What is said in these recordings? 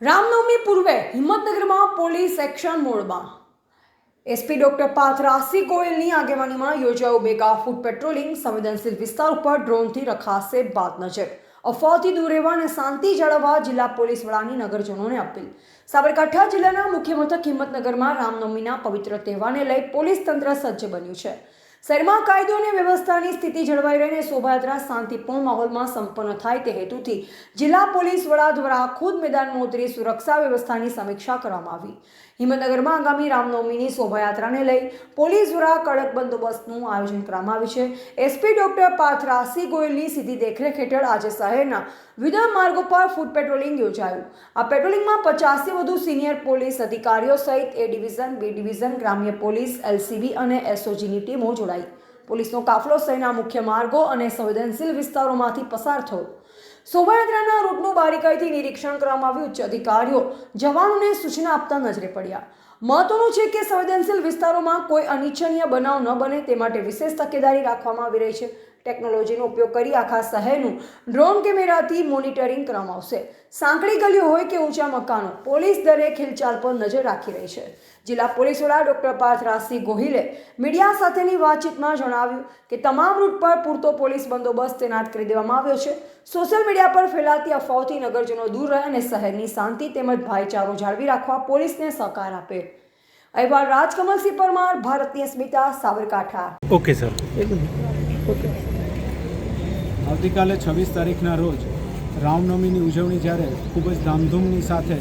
રામનવમી પૂર્વે હિંમતનગરમાં police action મોડમાં SP doctor Parth રાસી ગોયલની આગેવાનીમાં યોજાયું મેગા ફૂડ પેટ્રોલિંગ સંવેદનશીલ વિસ્તાર ઉપર ડ્રોનથી રખાશે બાદ નજર અફવાઓથી દૂર રહેવા અને શાંતિ જાળવવા જિલ્લા પોલીસ વડાની નગરજનોને અપીલ સાબરકાંઠા જિલ્લાના મુખ્ય મથક હિંમતનગરમાં રામનવમીના પવિત્ર તહેવારને લઈ પોલીસ તંત્ર સજ્જ બન્યું છે। શહેરમાં કાયદો અને વ્યવસ્થાની સ્થિતિ જળવાઈ રહીને શોભાયાત્રા શાંતિપૂર્ણ માહોલમાં સંપન્ન થાય તે હેતુથી જિલ્લા પોલીસ વડા દ્વારા ખુદ મેદાનમાં ઉતરી સુરક્ષા વ્યવસ્થાની સમીક્ષા કરવામાં આવી। હિંમતનગરમાં આગામી રામનવમીની શોભાયાત્રાને લઈ પોલીસ દ્વારા કડક બંદોબસ્તનું આયોજન કરવામાં આવ્યું છે। એસપી ડોક્ટર પાર્થ રાસી ગોયલની સીધી દેખરેખ હેઠળ આજે શહેરના વિવિધ માર્ગો પર ફૂડ પેટ્રોલિંગ યોજાયું। આ પેટ્રોલિંગમાં 50થી વધુ સિનિયર પોલીસ અધિકારીઓ સહિત એ ડિવિઝન, બી ડિવિઝન, ગ્રામ્ય પોલીસ, એલસીબી અને એસઓજીની ટીમો જોડાઈ। પોલીસનો કાફલો શહેરના મુખ્ય માર્ગો અને સંવેદનશીલ વિસ્તારોમાંથી પસાર થયો। શોભાયાત્રાના રૂટનું બારીકાઈથી નિરીક્ષણ કરવામાં આવ્યું। ઉચ્ચ અધિકારીઓ જવાનોને સૂચના આપતા નજરે પડ્યા। મહત્વનું છે કે સંવેદનશીલ વિસ્તારોમાં કોઈ અનિચ્છનીય બનાવ ન બને તે માટે વિશેષ તકેદારી રાખવામાં આવી રહી છે। ટેકનોલોજીનો ઉપયોગ કરી આખા શહેરનું ડ્રોન કેમેરાથી મોનિટરિંગ કરવામાં આવશે। સાંકડી ગલીઓ હોય કે ઊંચા મકાનો, પોલીસ દરેક હિલચાલ પર નજર રાખી રહી છે। જિલ્લા પોલીસ વડા ડોક્ટર પાર્થ રાસી ગોહિલે મીડિયા સાથેની વાતચીતમાં જણાવ્યું કે તમામ રૂટ પર પૂરતો પોલીસ બંદોબસ્ત તૈનાત કરી દેવામાં આવ્યો છે। સોશિયલ મીડિયા પર ફેલાતી અફવાઓથી નગરજનો દૂર રહે અને શહેરની શાંતિ તેમજ ભાઈચારો જાળવી રાખવા પોલીસને સહકાર આપે। અહેવાલ રાજકમલસિંહ પરમાર, ભારતીય Smita, Sabarkantha. Okay sir, okay. આવતીકાલે 26 તારીખના રોજ રામનવમીની ઉજવણી જ્યારે ખૂબ જ ધામધૂમની સાથે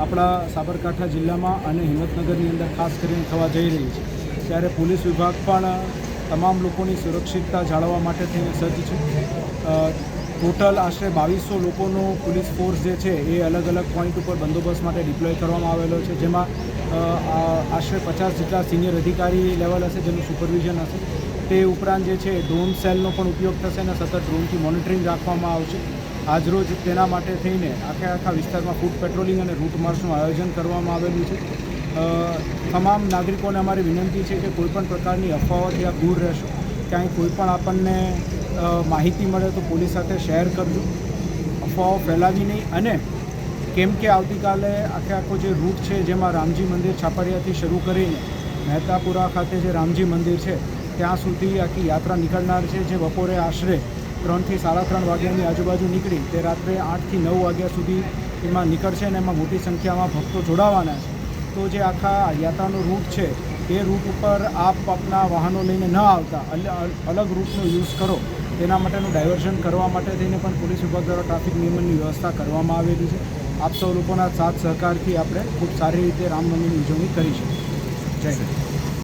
આપણા સાબરકાંઠા જિલ્લામાં અને હિંમતનગરની અંદર ખાસ કરીને થવા જઈ રહી છે, ત્યારે પોલીસ વિભાગ પણ તમામ લોકોની સુરક્ષિતતા જાળવવા માટે થઈને સજ્જ છે। ટોટલ આશરે 2200 લોકોનો પોલીસ ફોર્સ જે છે એ અલગ અલગ પોઈન્ટ ઉપર બંદોબસ્ત માટે ડિપ્લોય કરવામાં આવેલો છે, જેમાં આશરે 50 જેટલા સિનિયર અધિકારી લેવલ હશે જેનું સુપરવિઝન હશે। તે ઉપરાંત જે છે ડ્રોન સેલનો પણ ઉપયોગ થશે અને સતત ડ્રોનથી મોનિટરિંગ રાખવામાં આવશે। આજરોજ તેના માટે થઈને આખા વિસ્તારમાં ફૂડ પેટ્રોલિંગ અને રૂટ માર્ચનું આયોજન કરવામાં આવેલું છે। તમામ નાગરિકોને અમારી વિનંતી છે કે કોઈપણ પ્રકારની અફવાઓથી આપ દૂર રહેશો। ક્યાંય કોઈપણ આપણને માહિતી મળે તો પોલીસ સાથે શેર કરજો, અફવાઓ ફેલાવી નહીં। અને કેમ કે આવતીકાલે આખો જે રૂટ છે જેમાં રામજી મંદિર છાપરિયાથી શરૂ કરીને મહેતાપુરા ખાતે જે રામજી મંદિર છે ત્યાં સુધી આખી યાત્રા નીકળનાર છે, જે બપોરે આશરે 3 થી 3:30 વાગ્યાની આજુબાજુ નીકળી તે રાત્રે 8 થી 9 વાગ્યા સુધી એમાં નીકળશે અને એમાં મોટી સંખ્યામાં ભક્તો જોડાવાના છે। તો જે આખા યાત્રાનો રૂટ છે એ રૂટ ઉપર આપ આપના વાહનો લઈને ન આવતા અલગ રૂટનો યુઝ કરો, તેના માટેનું ડાયવર્ઝન કરવા માટે થઈને પણ પોલીસ વિભાગ દ્વારા ટ્રાફિક નિયમનની વ્યવસ્થા કરવામાં આવેલી છે। આપ સૌ લોકોના સાથ સહકારથી આપણે ખૂબ સારી રીતે રામનવમીની ઉજવણી કરી શકીએ। જય હિન્દ।